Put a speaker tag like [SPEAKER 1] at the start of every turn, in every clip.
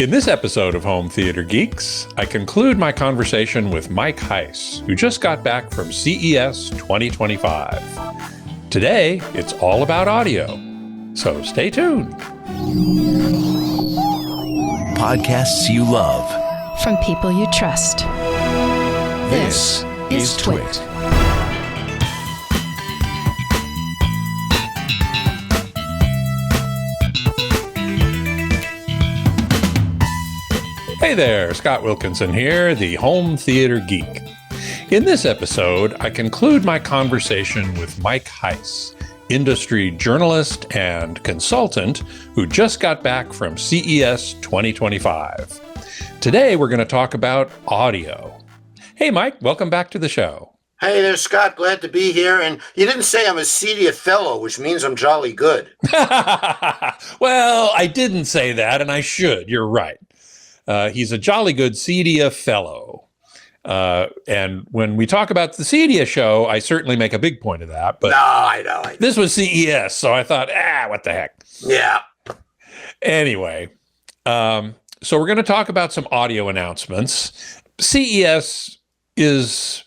[SPEAKER 1] In this episode of Home Theater Geeks, I conclude my conversation with Mike Heiss, who just got back from CES 2025. Today, it's all about audio, so stay tuned.
[SPEAKER 2] Podcasts you love.
[SPEAKER 3] From people you trust.
[SPEAKER 2] This is TWiT.
[SPEAKER 1] Hey there, Scott Wilkinson here, the Home Theater Geek. In this episode, I conclude my conversation with Mike Heiss, industry journalist and consultant who just got back from CES 2025. Today, we're going to talk about audio. Hey, Mike, welcome back to the show.
[SPEAKER 4] Hey there, Scott. Glad to be here. And you didn't say I'm a CEDIA fellow, which means I'm jolly good.
[SPEAKER 1] Well, I didn't say that, and I should. You're right. He's a jolly good CEDIA fellow. And when we talk about the CEDIA show, I certainly make a big point of that. But
[SPEAKER 4] no, I know.
[SPEAKER 1] This was CES, so I thought, what the heck?
[SPEAKER 4] Yeah.
[SPEAKER 1] Anyway, so we're going to talk about some audio announcements. CES is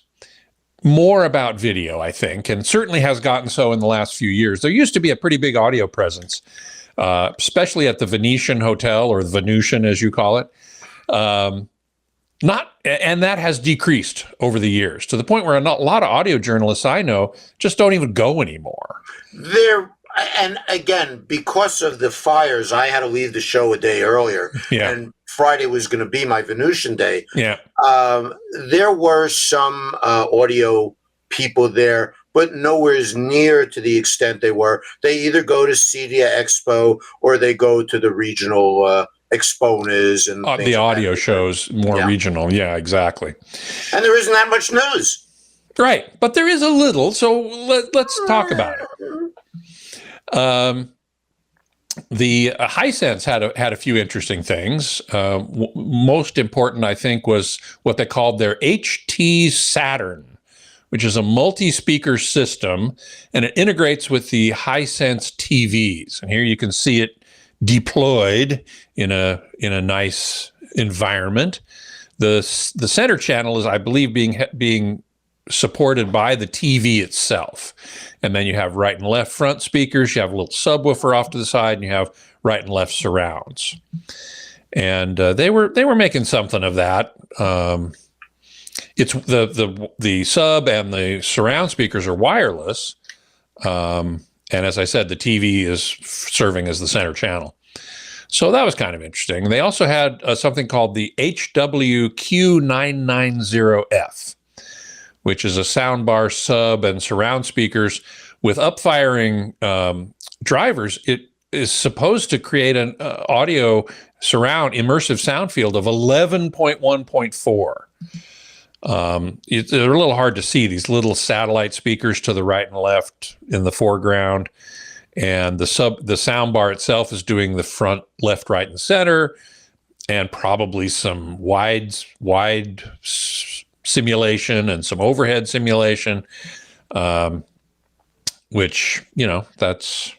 [SPEAKER 1] more about video, I think, and certainly has gotten so in the last few years. There used to be a pretty big audio presence, especially at the Venetian Hotel, or the Venusian, as you call it. And that has decreased over the years to the point where a lot of audio journalists I know just don't even go anymore.
[SPEAKER 4] And again, because of the fires, I had to leave the show a day earlier.
[SPEAKER 1] Yeah.
[SPEAKER 4] And Friday was going to be my Venusian day.
[SPEAKER 1] Yeah.
[SPEAKER 4] There were some audio people there, but nowhere near to the extent they were. They either go to CEDIA Expo or they go to the regional Exponas and
[SPEAKER 1] the audio shows, more regional. Yeah, exactly.
[SPEAKER 4] And there isn't that much news.
[SPEAKER 1] Right. But there is a little, so let's talk about it. The Hisense had a few interesting things. Most important, I think, was what they called their HT Saturn, which is a multi-speaker system, and it integrates with the Hisense TVs. And here you can see it deployed in a nice environment. The center channel is, I believe, being supported by the TV itself. And then you have right and left front speakers, you have a little subwoofer off to the side, and you have right and left surrounds. And they were making something of that. It's the sub and the surround speakers are wireless. And as I said, the TV is serving as the center channel. So that was kind of interesting. They also had something called the HWQ990F, which is a soundbar, sub, and surround speakers with upfiring drivers. It is supposed to create an audio surround immersive sound field of 11.1.4. They're a little hard to see, these little satellite speakers to the right and left in the foreground. And the sound bar itself is doing the front, left, right, and center, and probably some wide simulation and some overhead simulation, which, that's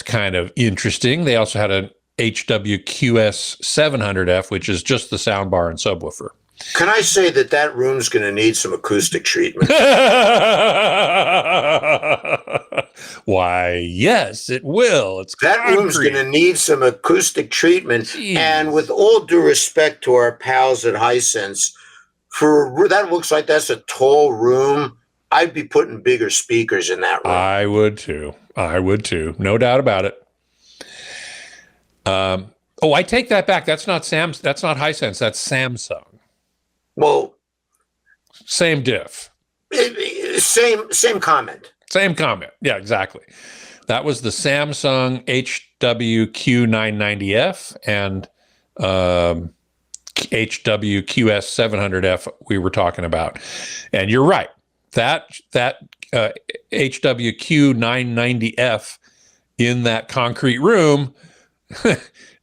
[SPEAKER 1] kind of interesting. They also had an HWQS 700F, which is just the sound bar and subwoofer.
[SPEAKER 4] Can I say that room's going to need some acoustic treatment?
[SPEAKER 1] Why, yes, it will.
[SPEAKER 4] That room's going to need some acoustic treatment.
[SPEAKER 1] Jeez.
[SPEAKER 4] And with all due respect to our pals at Hisense, that looks like that's a tall room. I'd be putting bigger speakers in that room.
[SPEAKER 1] I would too. No doubt about it. I take that back. That's not Hisense. That's Samsung.
[SPEAKER 4] Well,
[SPEAKER 1] same diff.
[SPEAKER 4] Same comment.
[SPEAKER 1] Same comment. Yeah, exactly. That was the Samsung HWQ990F and HWQS 700F we were talking about. And you're right. That HWQ990F in that concrete room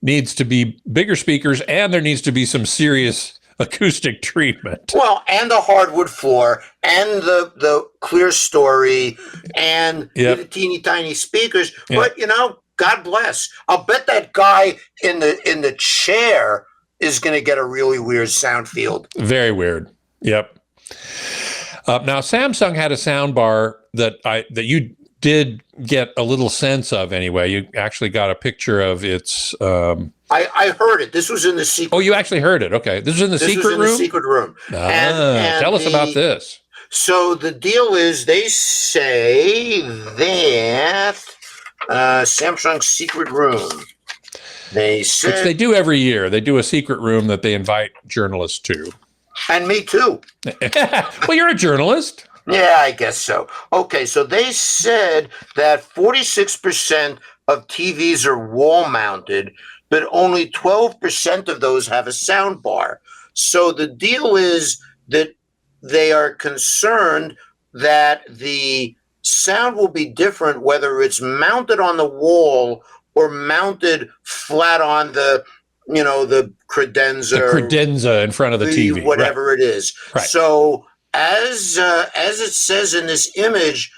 [SPEAKER 1] needs to be bigger speakers, and there needs to be some serious acoustic treatment.
[SPEAKER 4] Well, and the hardwood floor, and the clear story, and the teeny tiny speakers.
[SPEAKER 1] Yep.
[SPEAKER 4] But God bless. I'll bet that guy in the chair is going to get a really weird sound field.
[SPEAKER 1] Very weird. Yep. Now, Samsung had a sound bar that you did get a little sense of anyway. You actually got a picture of its.
[SPEAKER 4] I heard it. This was in the secret.
[SPEAKER 1] Oh, you actually heard it. Okay, this was in the secret room.
[SPEAKER 4] The secret room. And
[SPEAKER 1] tell us about this.
[SPEAKER 4] So the deal is, they say that Samsung secret room. They said,
[SPEAKER 1] which they do every year. They do a secret room that they invite journalists to.
[SPEAKER 4] And me too.
[SPEAKER 1] Well, you're a journalist.
[SPEAKER 4] Yeah, I guess so. Okay, so they said that 46% of TVs are wall mounted, but only 12% of those have a sound bar. So the deal is that they are concerned that the sound will be different whether it's mounted on the wall or mounted flat on the credenza.
[SPEAKER 1] The credenza in front of the TV.
[SPEAKER 4] Whatever
[SPEAKER 1] right.
[SPEAKER 4] it is.
[SPEAKER 1] Right.
[SPEAKER 4] So as it says in this image,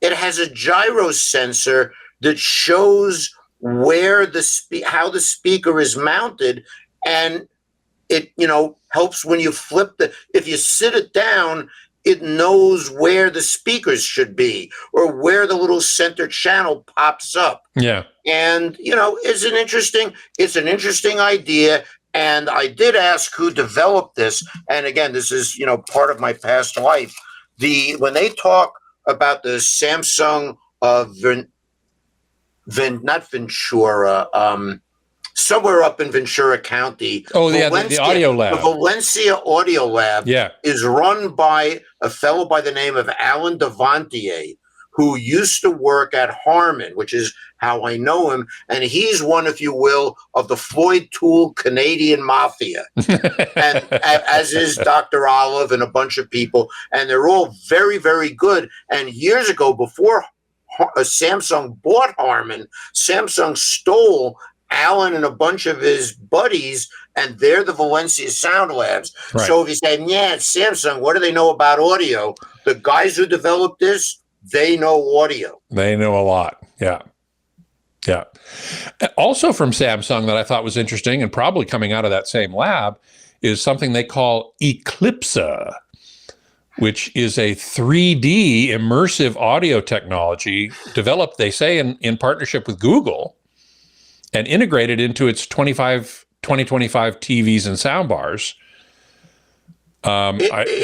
[SPEAKER 4] it has a gyro sensor that shows where how the speaker is mounted, and it helps when you flip if you sit it down, it knows where the speakers should be or where the little center channel pops up.
[SPEAKER 1] Yeah.
[SPEAKER 4] And it's an interesting idea. And I did ask who developed this. And again, this is part of my past life. When they talk about the Samsung not Ventura, somewhere up in Ventura County.
[SPEAKER 1] Oh, the audio lab.
[SPEAKER 4] The Valencia Audio Lab is run by a fellow by the name of Alan Devantier, who used to work at Harman, which is how I know him. And he's one, if you will, of the Floyd Toole Canadian Mafia. And as is Dr. Olive and a bunch of people. And they're all very, very good. And years ago, before Samsung bought Harman, Samsung stole Alan and a bunch of his buddies, and they're the Valencia Sound Labs. Right. So if you say, yeah, it's Samsung, what do they know about audio? The guys who developed this, they know audio.
[SPEAKER 1] They know a lot. Yeah. Yeah. Also from Samsung that I thought was interesting and probably coming out of that same lab is something they call Eclipsa, which is a 3D immersive audio technology developed, they say, in partnership with Google and integrated into its 2025 TVs and soundbars.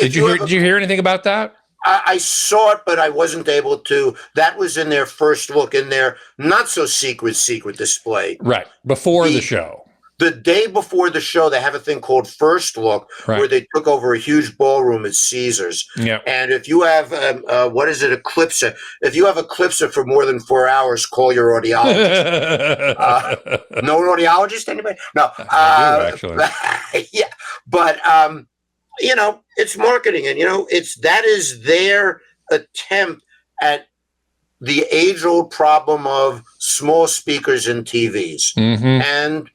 [SPEAKER 1] Did you hear anything about that?
[SPEAKER 4] I saw it, but I wasn't able to. That was in their first look, in their not so secret display.
[SPEAKER 1] Right, before the show.
[SPEAKER 4] The day before the show, they have a thing called First Look, where they took over a huge ballroom at Caesars.
[SPEAKER 1] Yep.
[SPEAKER 4] And if you have, Eclipsa? If you have Eclipsa for more than 4 hours, call your audiologist. No audiologist, anybody? No.
[SPEAKER 1] I do, actually.
[SPEAKER 4] Yeah, but it's marketing, and that is their attempt at the age-old problem of small speakers in TVs.
[SPEAKER 1] Mm-hmm.
[SPEAKER 4] And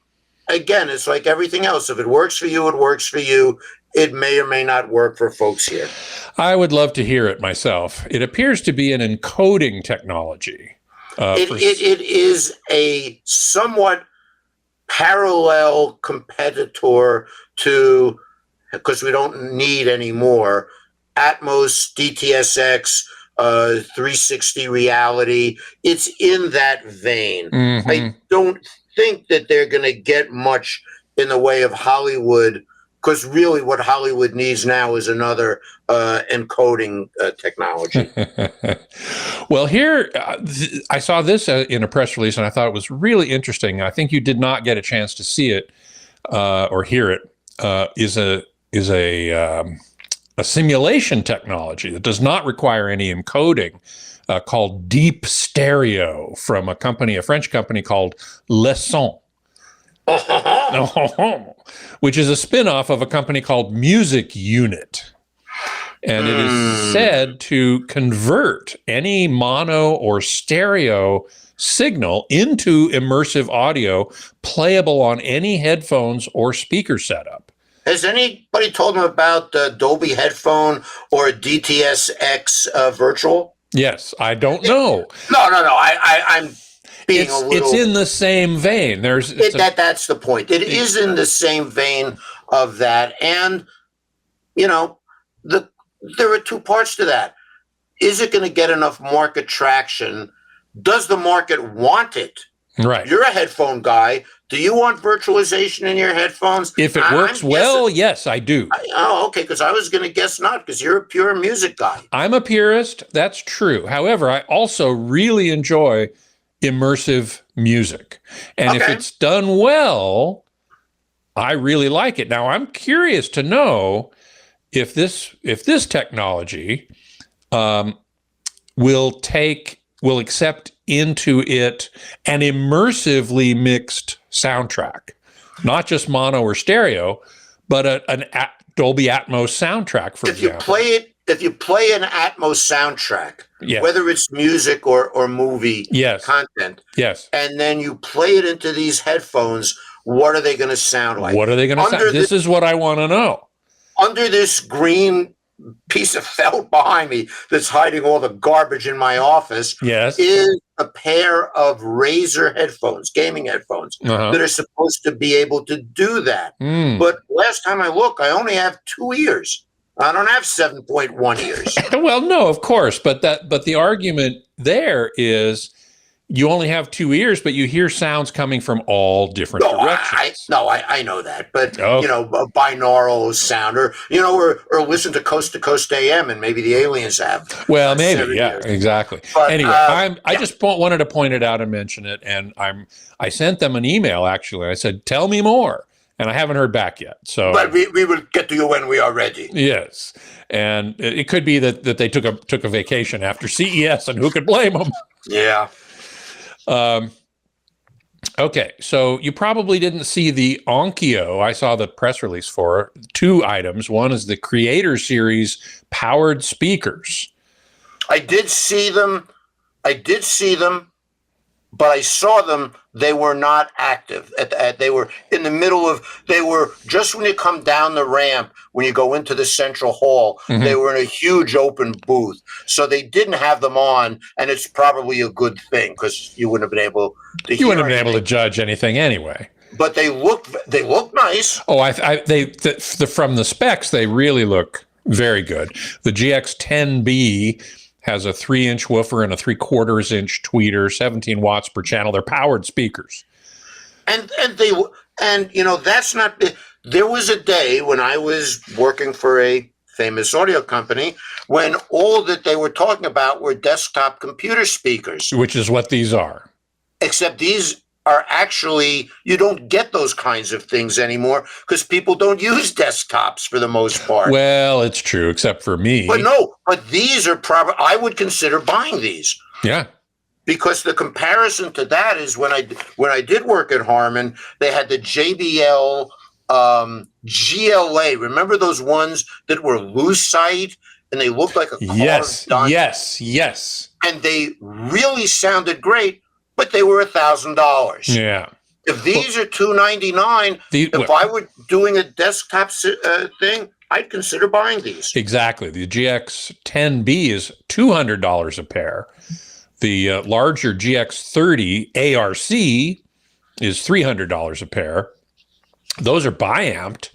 [SPEAKER 4] again, it's like everything else. If it works for you, it works for you. It may or may not work for folks here.
[SPEAKER 1] I would love to hear it myself. It appears to be an encoding technology.
[SPEAKER 4] It is a somewhat parallel competitor to, because we don't need any more, Atmos, DTSX, 360 reality. It's in that vein.
[SPEAKER 1] Mm-hmm.
[SPEAKER 4] I don't think that they're going to get much in the way of Hollywood, because really what Hollywood needs now is another encoding technology.
[SPEAKER 1] Well, here, I saw this in a press release, and I thought it was really interesting. I think you did not get a chance to see it or hear it. Is a simulation technology that does not require any encoding, called Deep Stereo, from a French company called Leçon, which is a spin-off of a company called Music Unit. And it is said to convert any mono or stereo signal into immersive audio playable on any headphones or speaker setup.
[SPEAKER 4] Has anybody told them about Dolby headphone or DTSX virtual?
[SPEAKER 1] Yes, I don't know.
[SPEAKER 4] No. I'm. being a little.
[SPEAKER 1] It's in the same vein.
[SPEAKER 4] That's the point. It is in the same vein of that, and there are two parts to that. Is it going to get enough market traction? Does the market want it?
[SPEAKER 1] Right.
[SPEAKER 4] You're a headphone guy. Do you want virtualization in your headphones?
[SPEAKER 1] If it works well, yes, I do.
[SPEAKER 4] Okay, because I was going to guess not, because you're a pure music guy.
[SPEAKER 1] I'm a purist. That's true. However, I also really enjoy immersive music. And if it's done well, I really like it. Now, I'm curious to know if this technology will accept into it an immersively mixed soundtrack, not just mono or stereo, but an Dolby Atmos soundtrack, for example.
[SPEAKER 4] If you play an Atmos soundtrack, whether it's music or movie content, and then you play it into these headphones, what are they going to sound like?
[SPEAKER 1] What are they going to sound? This is what I want to know. Under
[SPEAKER 4] this green piece of felt behind me that's hiding all the garbage in my office is a pair of Razer headphones, gaming headphones, that are supposed to be able to do that. But last time I looked, I only have 2 ears. I don't have 7.1 ears.
[SPEAKER 1] Well, no, of course, but the argument there is you only have 2 ears, but you hear sounds coming from all different directions.
[SPEAKER 4] I know that, but a binaural sound, or listen to Coast AM, and maybe the aliens have.
[SPEAKER 1] Well, maybe, exactly. But, anyway, I just wanted to point it out and mention it, and I sent them an email actually. I said, "Tell me more," and I haven't heard back yet. So,
[SPEAKER 4] but we will get to you when we are ready.
[SPEAKER 1] Yes, and it could be that they took a vacation after CES, and who could blame them?
[SPEAKER 4] Yeah.
[SPEAKER 1] Okay, so you probably didn't see the Onkyo. I saw the press release for 2 items. One is the Creator Series powered speakers.
[SPEAKER 4] I did see them, but I saw them. They were not active. They were in the middle of. They were just when you come down the ramp, when you go into the central hall. They were in a huge open booth, so they didn't have them on, and it's probably a good thing because you wouldn't have been able to. You wouldn't have been able
[SPEAKER 1] to judge anything anyway.
[SPEAKER 4] But they look nice.
[SPEAKER 1] Oh, from the specs, they really look very good. The GX10B has a 3-inch woofer and a 3/4-inch tweeter, 17 watts per channel. They're powered speakers.
[SPEAKER 4] And that's not. There was a day when I was working for a famous audio company when all that they were talking about were desktop computer speakers,
[SPEAKER 1] which is what these are.
[SPEAKER 4] Except these are actually, you don't get those kinds of things anymore because people don't use desktops for the most part.
[SPEAKER 1] Well, it's true, except for me.
[SPEAKER 4] But these are I would consider buying these.
[SPEAKER 1] Yeah.
[SPEAKER 4] Because the comparison to that is when I did work at Harman, they had the JBL GLA. Remember those ones that were Lucite and they looked like a car?
[SPEAKER 1] Yes.
[SPEAKER 4] And they really sounded great. But they were $1,000.
[SPEAKER 1] Yeah.
[SPEAKER 4] If these are $299, if I were doing a desktop thing, I'd consider buying these.
[SPEAKER 1] Exactly. The GX10B is $200 a pair. The larger GX30 ARC is $300 a pair. Those are bi-amped.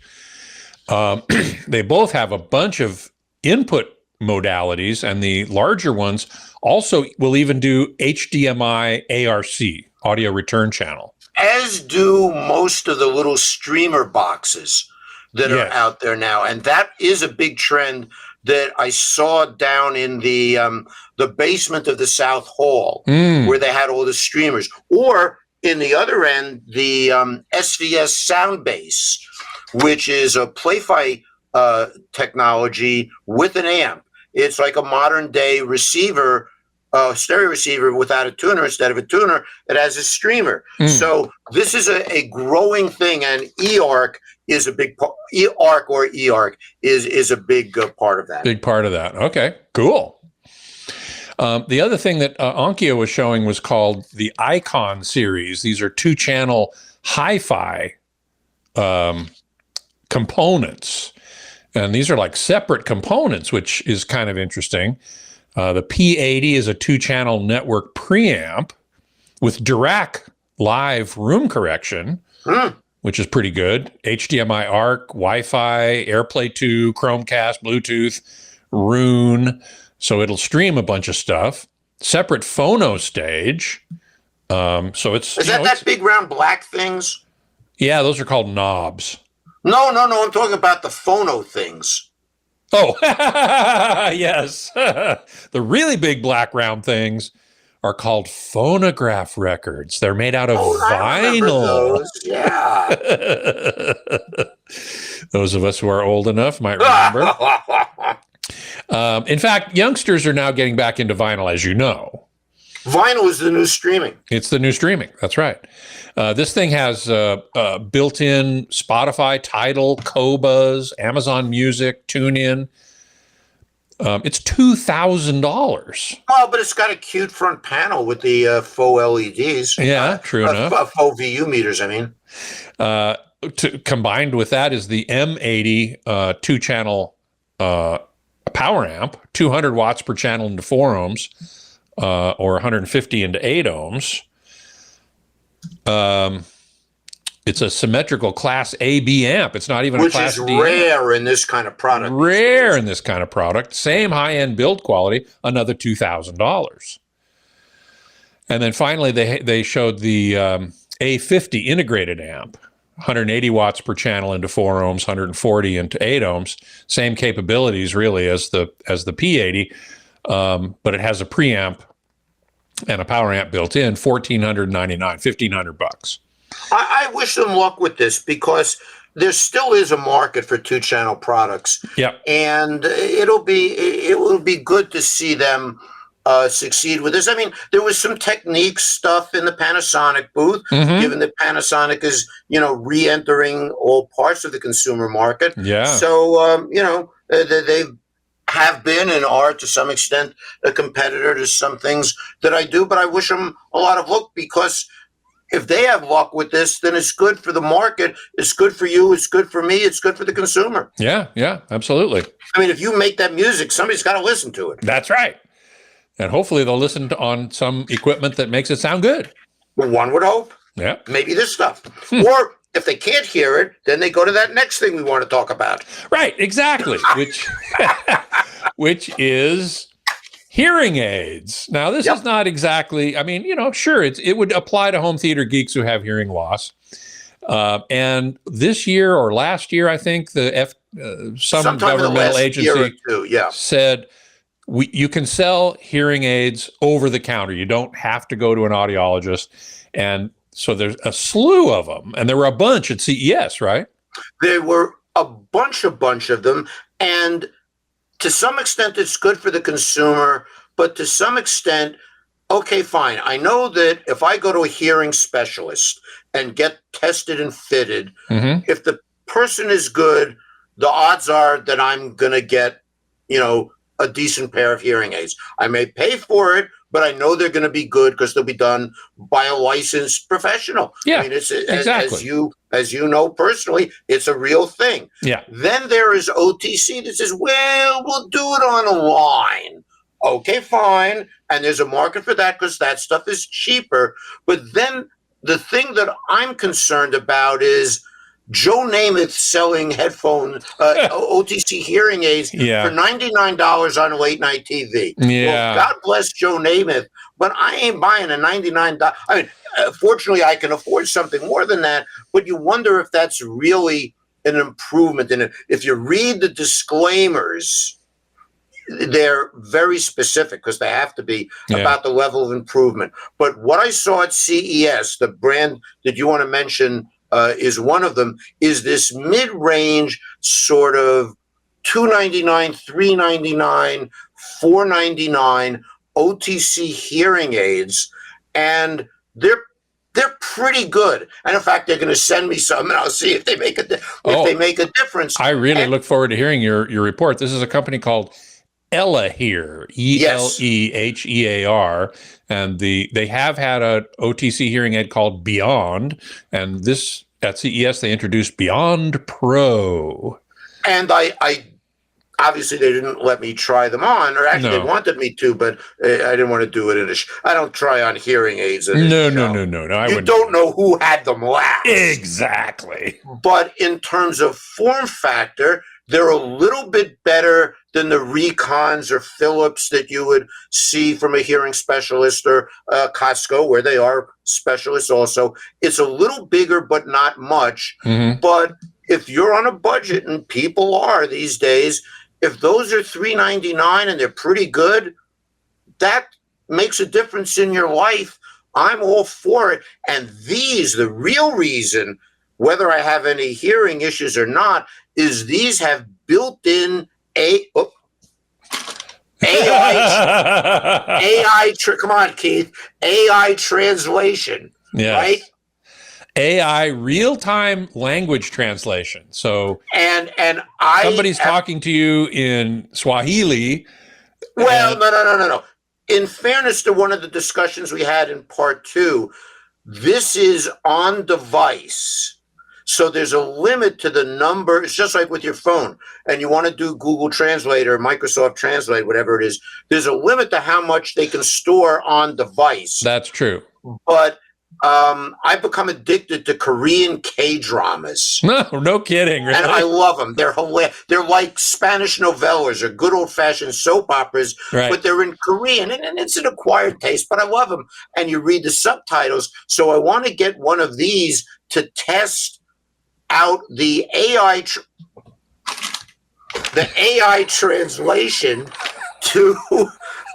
[SPEAKER 1] They both have a bunch of input modalities, and the larger ones also will even do HDMI ARC, audio return channel.
[SPEAKER 4] As do most of the little streamer boxes that are out there now. And that is a big trend that I saw down in the basement of the South Hall, where they had all the streamers. Or in the other end, the SVS Soundbase, which is a Play-Fi technology with an amp. It's like a modern day receiver, stereo receiver without a tuner. Instead of a tuner, it has a streamer. So this is a growing thing, and eARC is a big part. eARC is a big part of that.
[SPEAKER 1] Big part of that. Okay, cool. The other thing that Onkyo was showing was called the Icon series. These are 2-channel hi-fi components. And these are like separate components, which is kind of interesting. The P80 is a 2-channel network preamp. with Dirac live room correction, which is pretty good. HDMI ARC, Wi-Fi, AirPlay 2, Chromecast, Bluetooth, Roon. So it'll stream a bunch of stuff. Separate phono stage. So it's
[SPEAKER 4] is that big round black things?
[SPEAKER 1] Yeah, those are called knobs.
[SPEAKER 4] No. I'm talking about the phono things.
[SPEAKER 1] Oh, yes. The really big black round things are called phonograph records. They're made out of vinyl.
[SPEAKER 4] Those. Yeah.
[SPEAKER 1] Those of us who are old enough might remember. In fact, youngsters are now getting back into vinyl, as you know.
[SPEAKER 4] Vinyl is the new streaming.
[SPEAKER 1] It's the new streaming. That's right. This thing has built-in Spotify, Tidal, Qobuz, Amazon Music, TuneIn. It's $2,000.
[SPEAKER 4] Well, but it's got a cute front panel with the faux LEDs.
[SPEAKER 1] Yeah, true enough.
[SPEAKER 4] Faux VU meters, I mean.
[SPEAKER 1] Combined with that is the M80 two-channel power amp, 200 watts per channel into 4 ohms, or 150 into 8 ohms. It's a symmetrical Class AB amp. It's not even a Class D.
[SPEAKER 4] Which is rare in this kind of product.
[SPEAKER 1] Rare in this kind of product. Same high-end build quality, another $2,000. And then finally, they showed the A50 integrated amp, 180 watts per channel into 4 ohms, 140 into 8 ohms. Same capabilities, really, as the P80, but it has a preamp and a power amp built in. $1,499,
[SPEAKER 4] I wish them luck with this because there still is a market for two-channel products.
[SPEAKER 1] Yep.
[SPEAKER 4] And it will be good to see them succeed with this. I mean, there was some technique stuff in the Panasonic booth, given that Panasonic is, re-entering all parts of the consumer market.
[SPEAKER 1] Yeah.
[SPEAKER 4] So, they have been and are to some extent a competitor to some things that I do, but I wish them a lot of luck because if they have luck with this, then it's good for the market. It's good for you. It's good for me. It's good for the consumer.
[SPEAKER 1] Yeah, absolutely.
[SPEAKER 4] I mean, if you make that music, somebody's got to listen to it.
[SPEAKER 1] That's right. And hopefully they'll listen on some equipment that makes it sound good.
[SPEAKER 4] Well, one would hope.
[SPEAKER 1] Yeah.
[SPEAKER 4] Maybe this stuff. Or if they can't hear it, then they go to that next thing we want to talk about.
[SPEAKER 1] Right, exactly. Which is hearing aids. Now, this is not exactly, sure, it would apply to home theater geeks who have hearing loss. And this year or last year, I think, some governmental agency said you can sell hearing aids over the counter. You don't have to go to an audiologist. And so there's a slew of them. And there were a bunch at CES, right?
[SPEAKER 4] There were a bunch of them. And to some extent, it's good for the consumer, but to some extent, okay, fine. I know that if I go to a hearing specialist and get tested and fitted, if the person is good, the odds are that I'm going to get, a decent pair of hearing aids. I may pay for it, but I know they're going to be good because they'll be done by a licensed professional.
[SPEAKER 1] Yeah,
[SPEAKER 4] I mean, it's
[SPEAKER 1] exactly.
[SPEAKER 4] as you know personally, it's a real thing.
[SPEAKER 1] Yeah.
[SPEAKER 4] Then there is OTC that says, well, we'll do it on a line. Okay, fine. And there's a market for that because that stuff is cheaper. But then the thing that I'm concerned about is Joe Namath selling headphones, OTC hearing aids for $99 on late night TV.
[SPEAKER 1] Yeah.
[SPEAKER 4] Well, God bless Joe Namath, but I ain't buying a $99. I mean, fortunately, I can afford something more than that, but you wonder if that's really an improvement. And if you read the disclaimers, they're very specific because they have to be about the level of improvement. But what I saw at CES, the brand that you want to mention is one of them, is this mid-range sort of $299, $399, $499 OTC hearing aids, and they're pretty good. And in fact, they're going to send me some, and I'll see if they make a difference.
[SPEAKER 1] I really look forward to hearing your report. This is a company called Elehear, Elehear, and they have had a OTC hearing aid called Beyond, and this at CES they introduced Beyond Pro.
[SPEAKER 4] And I obviously they didn't let me try them on, or actually they wanted me to, but I didn't want to do it in I don't try on hearing aids in a show.
[SPEAKER 1] No.
[SPEAKER 4] You don't know who had them last.
[SPEAKER 1] Exactly.
[SPEAKER 4] But in terms of form factor, they're a little bit better than the Recons or Philips that you would see from a hearing specialist or Costco, where they are specialists also. It's a little bigger, but not much.
[SPEAKER 1] Mm-hmm.
[SPEAKER 4] But if you're on a budget, and people are these days, if those are $399 and they're pretty good, that makes a difference in your life. I'm all for it. And the real reason, whether I have any hearing issues or not, is these have built-in AI. Come on, Keith. AI translation.
[SPEAKER 1] Yes.
[SPEAKER 4] Right?
[SPEAKER 1] AI real-time language translation. So
[SPEAKER 4] and
[SPEAKER 1] somebody's talking to you in Swahili.
[SPEAKER 4] Well, no. In fairness to one of the discussions we had in part 2, this is on device. So there's a limit to the number. It's just like with your phone, and you want to do Google Translate or Microsoft Translate, whatever it is. There's a limit to how much they can store on device.
[SPEAKER 1] That's true.
[SPEAKER 4] But I've become addicted to Korean K-dramas.
[SPEAKER 1] No kidding. Really?
[SPEAKER 4] And I love them. They're hilarious. They're like Spanish novellas or good old-fashioned soap operas,
[SPEAKER 1] right.
[SPEAKER 4] But they're in Korean, and it's an acquired taste, but I love them. And you read the subtitles. So I want to get one of these to test out the AI translation to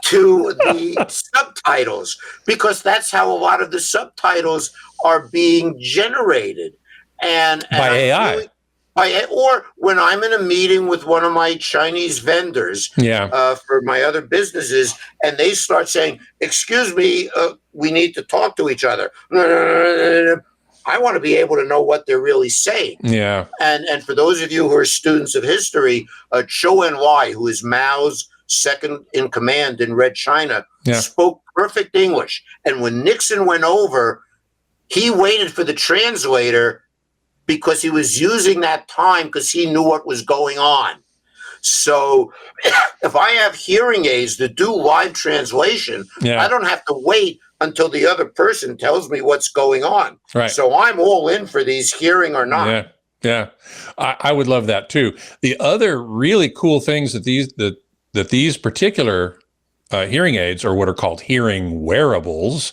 [SPEAKER 4] the subtitles, because that's how a lot of the subtitles are being generated, and
[SPEAKER 1] by AI.
[SPEAKER 4] Or when I'm in a meeting with one of my Chinese vendors, for my other businesses, and they start saying, "Excuse me, we need to talk to each other." I want to be able to know what they're really saying.
[SPEAKER 1] Yeah.
[SPEAKER 4] And for those of you who are students of history, Zhou Enlai, who is Mao's second in command in Red China, spoke perfect English. And when Nixon went over, he waited for the translator because he was using that time because he knew what was going on. So if I have hearing aids that do live translation, I don't have to wait until the other person tells me what's going on.
[SPEAKER 1] Right.
[SPEAKER 4] So I'm all in for these, hearing or not.
[SPEAKER 1] Yeah. I would love that too. The other really cool things that these particular hearing aids, or what are called hearing wearables,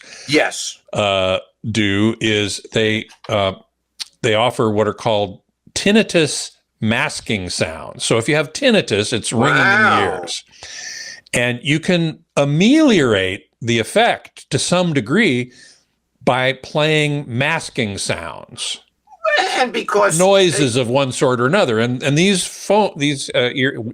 [SPEAKER 1] do is they offer what are called tinnitus masking sounds. So if you have tinnitus, it's ringing in the ears, and you can ameliorate the effect to some degree by playing masking sounds
[SPEAKER 4] and because
[SPEAKER 1] noises of one sort or another, and these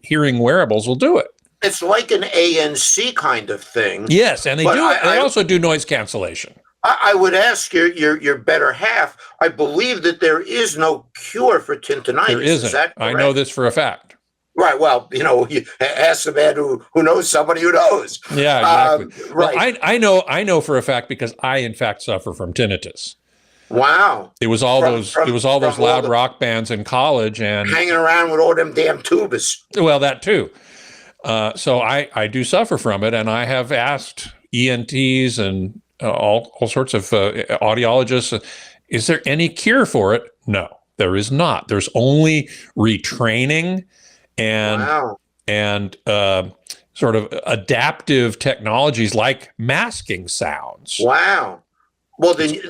[SPEAKER 1] hearing wearables will do it.
[SPEAKER 4] It's like an ANC kind of thing.
[SPEAKER 1] Yes, and they also do noise cancellation.
[SPEAKER 4] I would ask your better half. I believe that there is no cure for tinnitus.
[SPEAKER 1] There isn't.
[SPEAKER 4] Is that correct?
[SPEAKER 1] I know this for a fact.
[SPEAKER 4] Right. Well, you ask the man who knows somebody who knows.
[SPEAKER 1] Yeah, exactly.
[SPEAKER 4] Right.
[SPEAKER 1] Well, I know for a fact because I, in fact, suffer from tinnitus.
[SPEAKER 4] Wow.
[SPEAKER 1] It was all those loud rock bands in college and
[SPEAKER 4] hanging around with all them damn tubas.
[SPEAKER 1] Well, that too. So I do suffer from it, and I have asked ENTs and all sorts of audiologists, is there any cure for it? No, there is not. There's only retraining and sort of adaptive technologies like masking sounds.
[SPEAKER 4] Wow. Well, then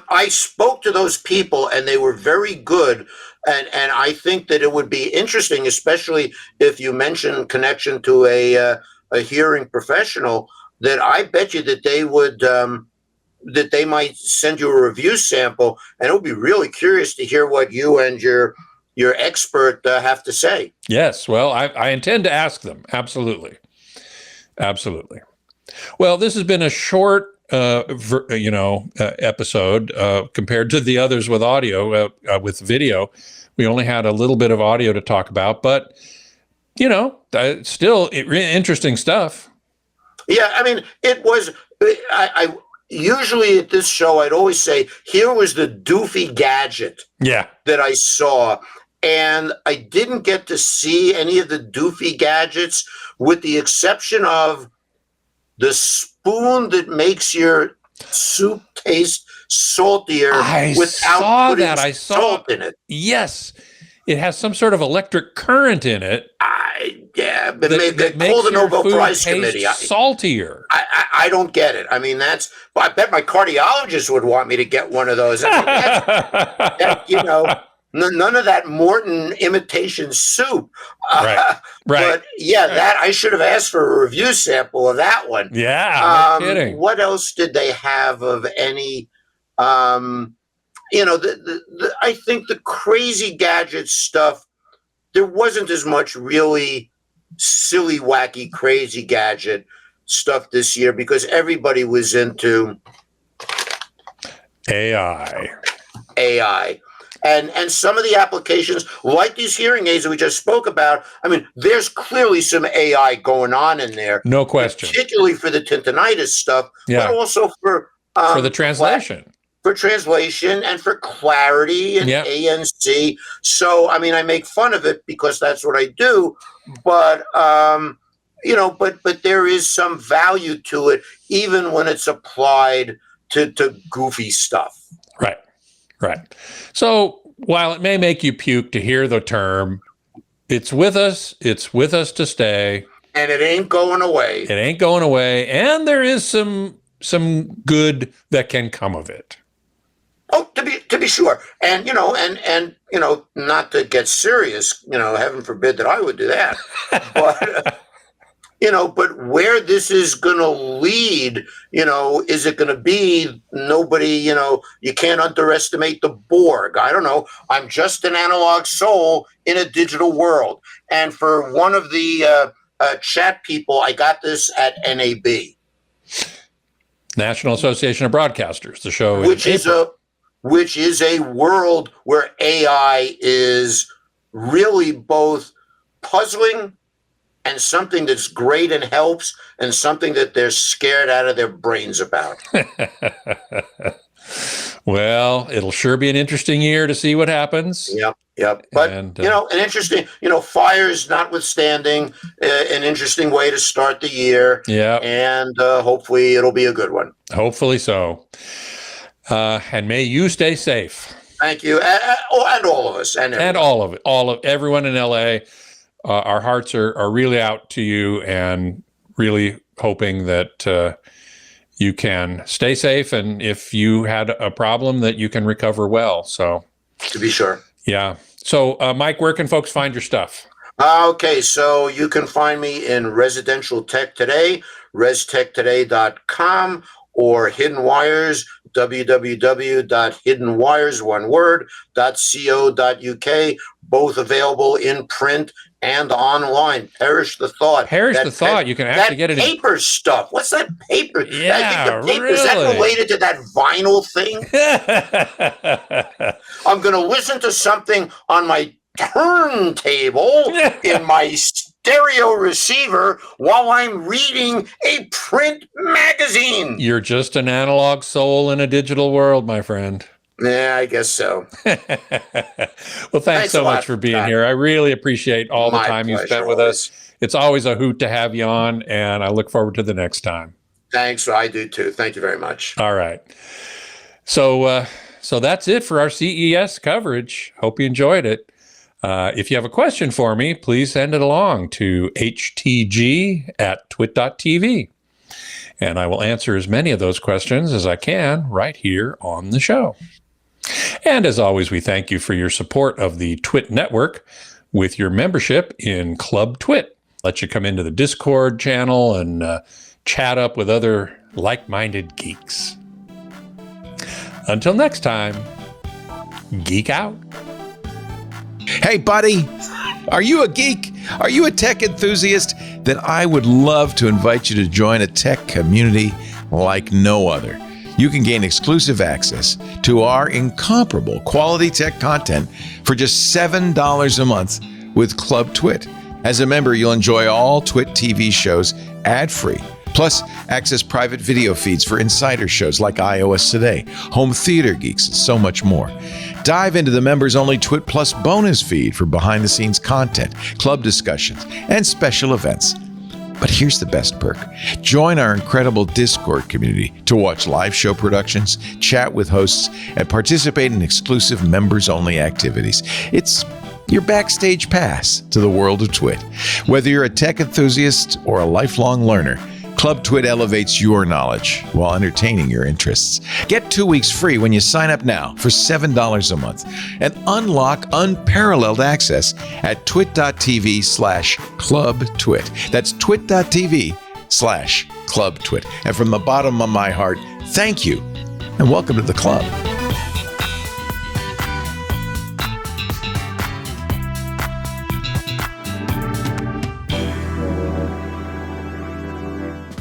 [SPEAKER 4] I spoke to those people, and they were very good. And I think that it would be interesting, especially if you mention connection to a hearing professional, that I bet you that they would that they might send you a review sample, and it would be really curious to hear what you and your expert have to say. Yes,
[SPEAKER 1] well, I intend to ask them. Absolutely. Well, this has been a short episode compared to the others with audio. With video, we only had a little bit of audio to talk about, but still interesting stuff.
[SPEAKER 4] Yeah, I mean, it was. I usually at this show, I'd always say, here was the doofy gadget that I saw. and I didn't get to see any of the doofy gadgets, with the exception of the spoon that makes your soup taste saltier without putting salt in it.
[SPEAKER 1] Yes. It has some sort of electric current in it.
[SPEAKER 4] But they call the Nobel Prize Committee
[SPEAKER 1] saltier.
[SPEAKER 4] I don't get it. I mean, I bet my cardiologist would want me to get one of those. I mean, none of that Morton imitation soup.
[SPEAKER 1] Right.
[SPEAKER 4] But that I should have asked for a review sample of that one.
[SPEAKER 1] Yeah, no kidding.
[SPEAKER 4] What else did they have of any? I think the crazy gadget stuff, there wasn't as much really silly, wacky, crazy gadget stuff this year because everybody was into
[SPEAKER 1] AI.
[SPEAKER 4] And some of the applications, like these hearing aids that we just spoke about, I mean, there's clearly some AI going on in there.
[SPEAKER 1] No question.
[SPEAKER 4] Particularly for the tinnitus stuff, but also for
[SPEAKER 1] the translation.
[SPEAKER 4] For translation and for clarity and ANC. So, I mean, I make fun of it because that's what I do, but there is some value to it, even when it's applied to goofy stuff.
[SPEAKER 1] Right. So while it may make you puke to hear the term, it's with us. It's with us to stay.
[SPEAKER 4] And it ain't going away.
[SPEAKER 1] And there is some good that can come of it.
[SPEAKER 4] Oh, to be sure. And, not to get serious, heaven forbid that I would do that. But, but where this is going to lead, is it going to be nobody, you can't underestimate the Borg. I don't know. I'm just an analog soul in a digital world. And for one of the chat people, I got this at NAB.
[SPEAKER 1] National Association of Broadcasters, the show.
[SPEAKER 4] Which is a world where AI is really both puzzling and something that's great and helps, and something that they're scared out of their brains about.
[SPEAKER 1] Well, it'll sure be an interesting year to see what happens.
[SPEAKER 4] Yep. But, an interesting, fires notwithstanding, an interesting way to start the year.
[SPEAKER 1] Yeah.
[SPEAKER 4] And hopefully it'll be a good one.
[SPEAKER 1] Hopefully so. And may you stay safe.
[SPEAKER 4] Thank you. And all of us. And
[SPEAKER 1] all of everyone in LA. Our hearts are really out to you and really hoping that you can stay safe. And if you had a problem, that you can recover well. So,
[SPEAKER 4] to be sure.
[SPEAKER 1] Yeah. So, Mike, where can folks find your stuff?
[SPEAKER 4] Okay, so you can find me in Residential Tech Today, restechtoday.com, or Hidden Wires, www.hiddenwires.co.uk, both available in print and online. Perish the thought.
[SPEAKER 1] You can actually get it in
[SPEAKER 4] paper stuff. What's that paper?
[SPEAKER 1] Yeah,
[SPEAKER 4] I think the paper,
[SPEAKER 1] really.
[SPEAKER 4] Is that related to that vinyl thing? I'm going to listen to something on my turntable in my stereo receiver while I'm reading a print magazine.
[SPEAKER 1] You're just an analog soul in a digital world, my friend.
[SPEAKER 4] Yeah, I guess so.
[SPEAKER 1] Well, thanks so much for being here. I really appreciate all the time you spent with us. It's always a hoot to have you on, and I look forward to the next time.
[SPEAKER 4] Thanks. I do too. Thank you very much.
[SPEAKER 1] All right. So that's it for our CES coverage. Hope you enjoyed it. If you have a question for me, please send it along to htg@twit.tv. And I will answer as many of those questions as I can right here on the show. And as always, we thank you for your support of the TWiT network with your membership in Club TWiT. Let you come into the Discord channel and chat up with other like-minded geeks. Until next time, geek out.
[SPEAKER 5] Hey, buddy, are you a geek? Are you a tech enthusiast? Then I would love to invite you to join a tech community like no other. You can gain exclusive access to our incomparable quality tech content for just $7 a month with Club TWiT. As a member, you'll enjoy all TWiT TV shows ad-free, Plus, access private video feeds for insider shows like iOS Today, Home Theater Geeks, and so much more. Dive into the members-only TWiT Plus bonus feed for behind-the-scenes content, club discussions, and special events. But here's the best perk. Join our incredible Discord community to watch live show productions, chat with hosts, and participate in exclusive members-only activities. It's your backstage pass to the world of TWiT. Whether you're a tech enthusiast or a lifelong learner, Club TWiT elevates your knowledge while entertaining your interests. Get 2 weeks free when you sign up now for $7 a month and unlock unparalleled access at twit.tv/clubtwit. That's twit.tv/clubtwit. And from the bottom of my heart, thank you and welcome to the club.